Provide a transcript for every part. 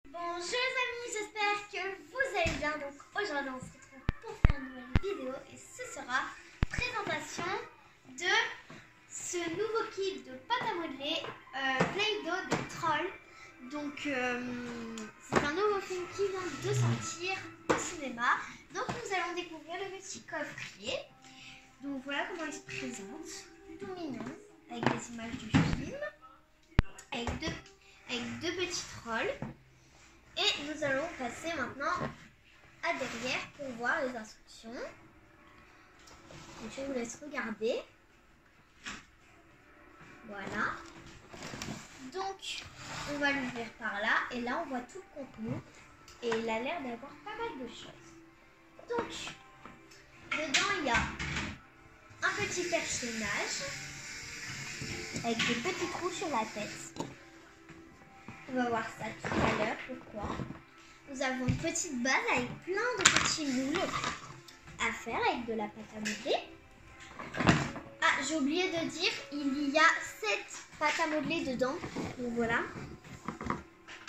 Bonjour les amis, j'espère que vous allez bien. Donc aujourd'hui on se retrouve pour faire une nouvelle vidéo et ce sera présentation de ce nouveau kit de pâte à modeler Play-Doh de Troll. Donc c'est un nouveau film qui vient de sortir au cinéma. Donc nous allons découvrir le petit coffret. Donc voilà comment il se présente, tout mignon, avec des images du film, avec deux petits trolls. Et nous allons passer maintenant à derrière pour voir les instructions. Donc, je vous laisse regarder. Voilà. Donc, on va l'ouvrir par là. Et là, on voit tout le contenu. Et il a l'air d'avoir pas mal de choses. Donc, dedans, il y a un petit personnage avec des petits trous sur la tête. On va voir ça tout à l'heure. Pourquoi? Nous avons une petite base avec plein de petits moules à faire avec de la pâte à modeler. Ah, j'ai oublié de dire, il y a 7 pâtes à modeler dedans. Donc voilà.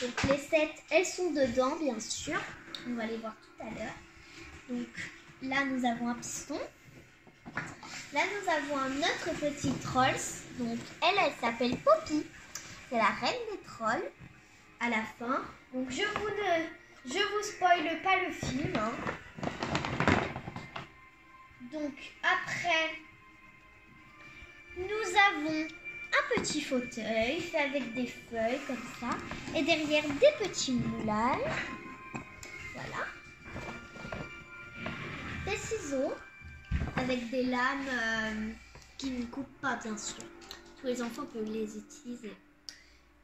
Donc les 7, elles sont dedans, bien sûr. On va les voir tout à l'heure. Donc là, nous avons un piston. Là, nous avons un autre petit troll. Donc elle s'appelle Poppy. C'est la reine des trolls. À la fin. Donc je vous spoile pas le film. Hein. Donc après, nous avons un petit fauteuil fait avec des feuilles comme ça. Et derrière des petits moulages. Voilà. Des ciseaux avec des lames qui ne coupent pas bien sûr. Tous les enfants peuvent les utiliser.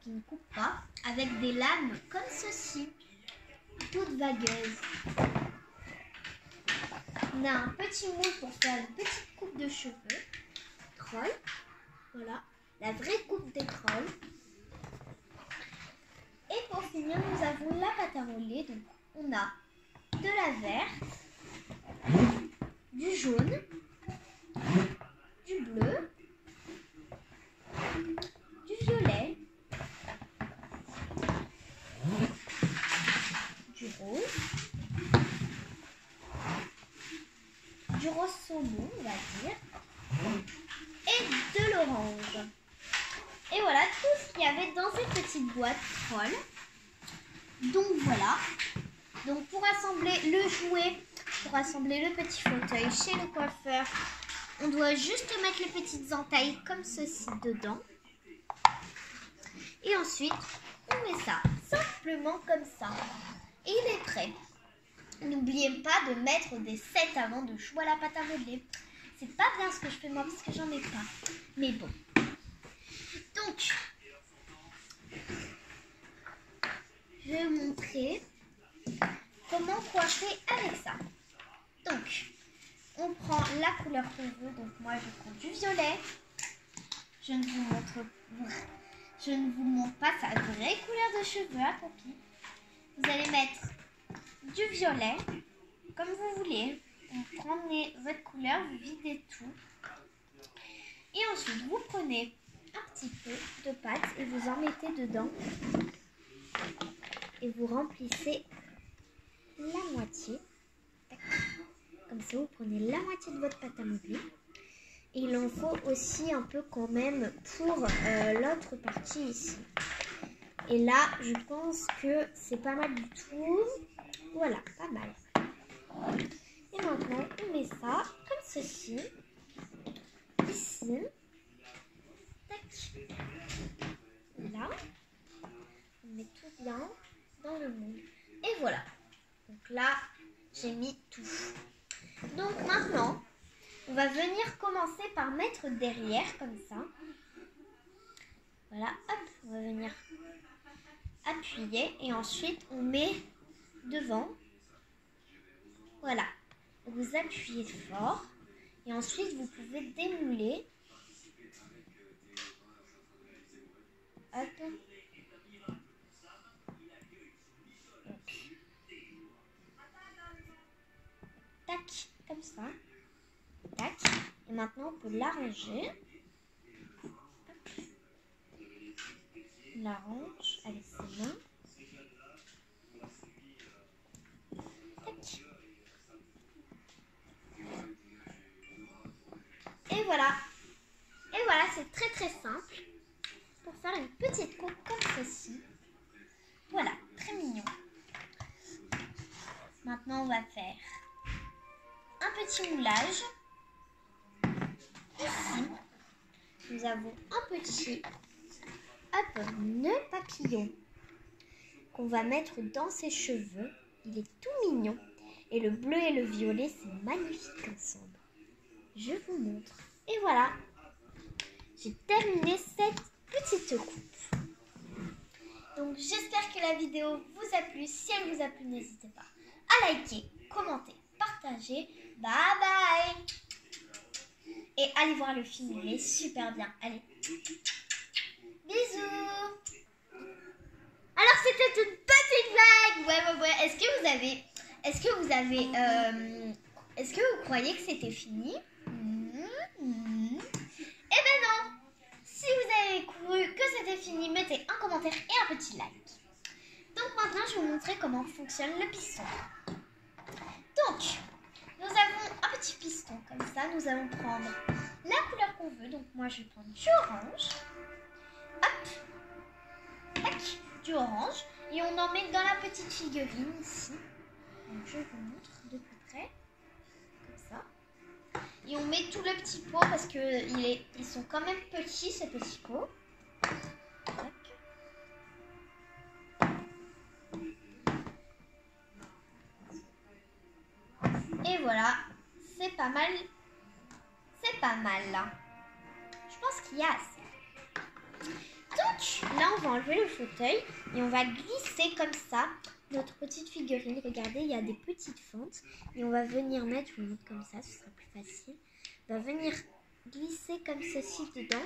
Qui ne coupe pas, avec des lames comme ceci, toutes vagueuses. On a un petit moule pour faire une petite coupe de cheveux. Troll, voilà, la vraie coupe des trolls. Et pour finir, nous avons la pâte à modeler. Donc, on a de la verte, du jaune, du bleu, du violet, du rose saumon, on va dire, et de l'orange. Et voilà tout ce qu'il y avait dans cette petite boîte troll. Donc voilà. Donc pour assembler le jouet, pour assembler le petit fauteuil chez le coiffeur, on doit juste mettre les petites entailles comme ceci dedans. Et ensuite, on met ça simplement comme ça. Et il est prêt. N'oubliez pas de mettre des 7 avant de jouer à la pâte à modeler. C'est pas bien ce que je fais moi parce que j'en ai pas. Mais bon. Donc, je vais vous montrer comment coiffer avec ça. Donc, on prend la couleur qu'on veut. Donc moi, je prends du violet. Je ne vous montre pas sa vraie couleur de cheveux à Poppy. Vous allez mettre du violet, comme vous voulez. Vous prenez votre couleur, vous videz tout. Et ensuite, vous prenez un petit peu de pâte et vous en mettez dedans. Et vous remplissez la moitié. Comme ça, vous prenez la moitié de votre pâte à modeler. Et il en faut aussi un peu quand même pour l'autre partie ici. Et là, je pense que c'est pas mal du tout. Voilà, pas mal. Et maintenant, on met ça comme ceci. Ici. Tac. Là. On met tout bien dans le moule. Et voilà. Donc là, j'ai mis tout. Donc maintenant, on va venir commencer par mettre derrière comme ça. Voilà, hop, on va venir appuyer et ensuite on met devant. Voilà, vous appuyez fort et ensuite vous pouvez démouler. Hop. Donc. Tac, comme ça. Tac. Et maintenant on peut l'arranger. On l'arrange avec ses mains. maintenant, on va faire un petit moulage. Ici, nous avons un petit nœud papillon qu'on va mettre dans ses cheveux. Il est tout mignon. Et le bleu et le violet, c'est magnifique ensemble. Je vous montre. Et voilà. J'ai terminé cette petite coupe. Donc, j'espère que la vidéo vous a plu. Si elle vous a plu, n'hésitez pas à liker, commenter, partager. Bye bye. Et allez voir le film, il est super bien. Allez. Bisous. Alors, c'était une petite blague. Ouais. Est-ce que vous croyez que c'était fini? Eh ben non. Si vous avez cru que c'était fini, mettez un commentaire et un petit like. Donc maintenant, je vais vous montrer comment fonctionne le piston. Donc, nous avons un petit piston comme ça. Nous allons prendre la couleur qu'on veut. Donc moi, je vais prendre du orange. Hop. Tac, du orange. Et on en met dans la petite figurine ici. Donc je vous montre de plus près. Comme ça. Et on met tout le petit pot parce que ils sont quand même petits, ces petits pots. Tac. Et voilà, c'est pas mal. C'est pas mal là. Je pense qu'il y a assez. Donc là, on va enlever le fauteuil et on va glisser comme ça notre petite figurine. Regardez, il y a des petites fentes. Et on va venir mettre, je vous montre comme ça, ce sera plus facile. On va venir glisser comme ceci dedans.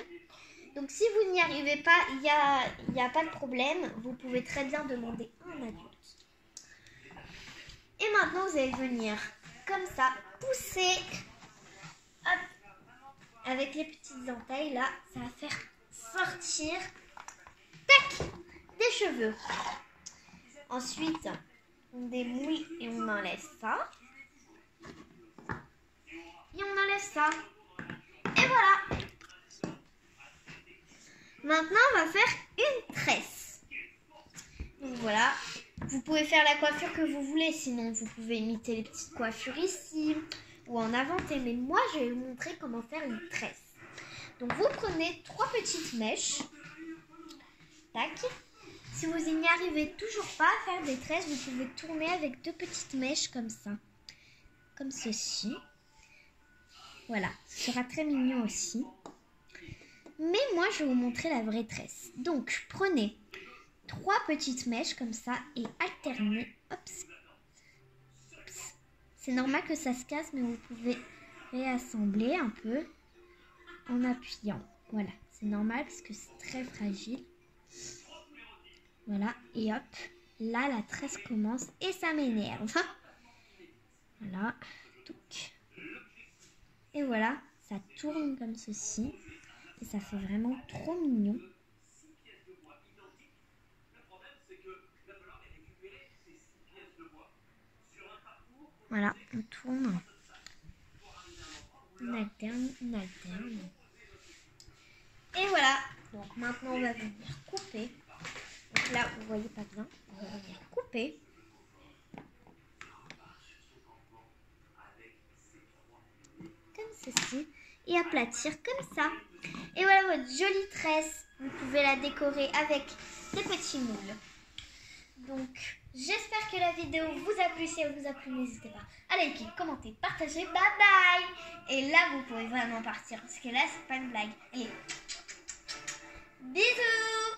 Donc si vous n'y arrivez pas, il n'y a pas de problème. Vous pouvez très bien demander à un adulte. Et maintenant, vous allez venir comme ça, pousser. Hop. Avec les petites entailles là, ça va faire sortir tac, des cheveux. Ensuite, on démoule et on enlève ça. Et on enlève ça. Et voilà. Maintenant, on va faire une tresse. Donc voilà. Vous pouvez faire la coiffure que vous voulez. Sinon, vous pouvez imiter les petites coiffures ici ou en inventer. Mais moi, je vais vous montrer comment faire une tresse. Donc, vous prenez 3 petites mèches. Tac. Si vous n'y arrivez toujours pas à faire des tresses, vous pouvez tourner avec 2 petites mèches comme ça. Comme ceci. Voilà. Ce sera très mignon aussi. Mais moi, je vais vous montrer la vraie tresse. Donc, prenez 3 petites mèches comme ça et alternez. Ops. Ops. C'est normal que ça se casse, mais vous pouvez réassembler un peu en appuyant. Voilà. C'est normal parce que c'est très fragile. Voilà. Et hop. Là, la tresse commence et ça m'énerve. Voilà. Touc. Et voilà. Ça tourne comme ceci. Et ça fait vraiment trop mignon. Voilà, on tourne. On alterne, on alterne. Et voilà. Donc maintenant, on va venir couper. Donc là, vous voyez pas bien. On va venir couper. Comme ceci. Et aplatir comme ça. Et voilà votre jolie tresse. Vous pouvez la décorer avec des petits moules. Donc, j'espère que la vidéo vous a plu. Si elle vous a plu, n'hésitez pas à liker, commenter, partager. Bye bye. Et là, vous pouvez vraiment partir parce que là, c'est pas une blague. Allez. Bisous.